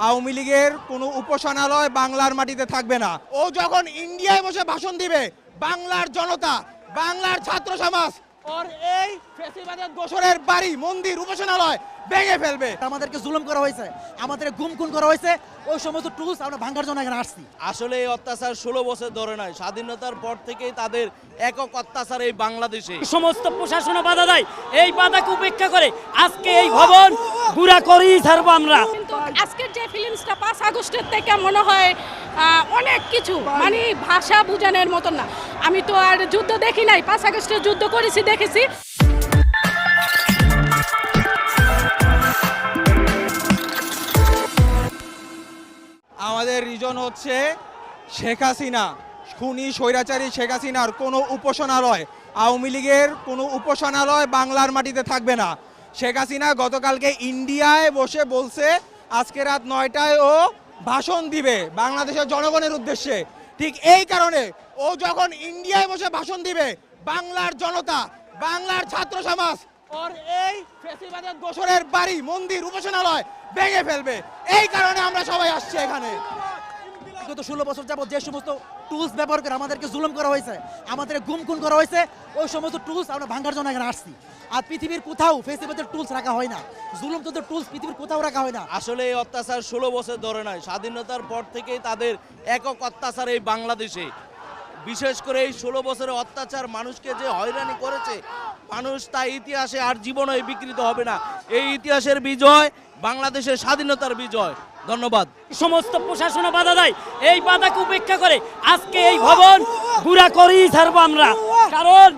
আওয়ামী লীগের কোনো উপাসনালয় বাংলার মাটিতে থাকবে না। ও যখন ইন্ডিয়ায় বসে ভাষণ দিবে, বাংলার জনতা, বাংলার ছাত্র সমাজ ওর এই ফেসিবাদের দোসরের বাড়ি, মন্দির, উপাসনালয় ভেঙে ফেলবে। আমাদেরকে জুলুম করা হয়েছে, আমাদের গুম খুন করা হয়েছে, ওই সমস্ত টুলস আমরা ভাঙার জন্য এখানে আসছি। আসলে এই অত্যাচার 16 বছর ধরে নয়, স্বাধীনতার পর থেকেই তাদের একক অত্যাচার এই বাংলাদেশে। সমস্ত প্রশাসন বাধা দেয়, এই বাধাকে উপেক্ষা করে আজকে এই ভবন পুরা করেই ছাড়বো আমরা। কিন্তু আজকের যে ফিলিংসটা 5 আগস্টের থেকে মনে হয় অনেক কিছু, মানে ভাষা বোঝানোর মতন না। আমি তো আর যুদ্ধ দেখি নাই, 5 আগস্টের যুদ্ধ করেছি, দেখেছি। আমাদের রিজন হচ্ছে শেখ হাসিনা, খুনি স্বৈরাচারী শেখ হাসিনার কোনো উপাসনালয়, আওয়ামী লীগের কোনো উপাসনালয় বাংলার মাটিতে থাকবে না। শেখ হাসিনা গতকালকে ইন্ডিয়ায় বসে বলছে আজকে রাত 9টায় ও ভাষণ দিবে বাংলাদেশের জনগণের উদ্দেশ্যে। ঠিক এই কারণে ও যখন ইন্ডিয়ায় বসে ভাষণ দিবে, বাংলার জনতা, বাংলার ছাত্র সমাজ ওর এই ফেসিবাদের দোসরের বাড়ি, মন্দির, উপাসনালয় ভেঙে ফেলবে। এই কারণে আমরা সবাই আসছি এখানে। গত 16 বছর যাবত যে সমস্ত টুলস ব্যবহার করে আমাদেরকে জুলুম করা হয়েছে, আমাদের গুম খুন করা হয়েছে, ওই সমস্ত টুলস আমরা ভাঙার জন্য এখানে আসছি। আর পৃথিবীর কোথাও ফেসিবাদের টুলস রাখা হয় না, জুলুম তোদের টুলস পৃথিবীর কোথাও রাখা হয় না। আসলে এই অত্যাচার 16 বছর ধরে নয়, স্বাধীনতার পর থেকেই তাদের একক অত্যাচার এই বাংলাদেশে। বিশেষ করে এই 16 বছরের অত্যাচার মানুষকে যে হয়রানি করেছে, মানুষ তা ইতিহাসে আর জীবনে বিকৃত হবে না। এই ইতিহাসের বিজয় বাংলাদেশের স্বাধীনতার বিজয়। ধন্যবাদ। সমস্ত প্রশাসন বাধা দেয়, এই বাধাকে উপেক্ষা করে আজকে এই ভবন পুরা করেই ছাড়বো আমরা। কারণ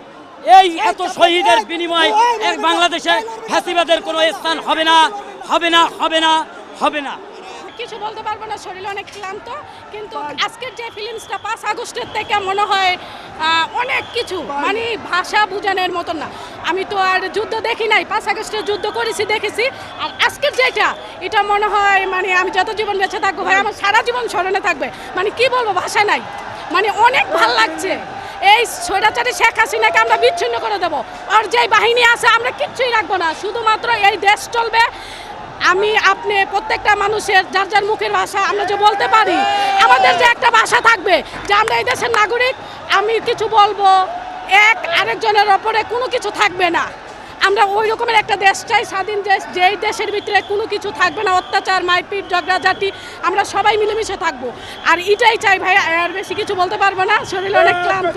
এই এত শহীদের বিনিময়ে এক বাংলাদেশে ফ্যাসিবাদের কোনো স্থান হবে না, হবে না, হবে না, হবে না। কিছু বলতে পারবো না, শরীর অনেক ক্লান্ত। কিন্তু আজকের যে ফিলিংসটা 5 আগস্টের থেকে মনে হয় অনেক কিছু, মানে ভাষা বোঝানোর মতন না। আমি তো আর যুদ্ধ দেখি নাই, 5 আগস্টের যুদ্ধ করেছি, দেখেছি। আর আজকের যেটা, এটা মনে হয় মানে আমি যত জীবন বেঁচে থাকবো ভাই, আমার সারা জীবন স্মরণে থাকবে। মানে কি বলবো, ভাষা নাই। মানে অনেক ভাল লাগছে। এই স্বৈরাচারী শেখ হাসিনাকে আমরা বিচ্ছিন্ন করে দেবো। আর যে বাহিনী আছে আমরা কিচ্ছুই রাখবো না, শুধুমাত্র এই দেশ চলবে। আমি আপনি প্রত্যেকটা মানুষের যার যার মুখের ভাষা আমরা যে বলতে পারি, আমাদের যে একটা ভাষা থাকবে যে আমরা এই দেশের নাগরিক, আমি কিছু বলবো, এক আরেকজনের ওপরে কোনো কিছু থাকবে না। আমরা ওই রকমের একটা দেশ চাই, স্বাধীন দেশ, যেই দেশের ভিতরে কোনো কিছু থাকবে না, অত্যাচার, মারপিট, ঝগড়াঝাটি, আমরা সবাই মিলেমিশে থাকবো। আর এটাই চাই ভাই, আর বেশি কিছু বলতে পারবো না, শরীর অনেক ক্লান্ত।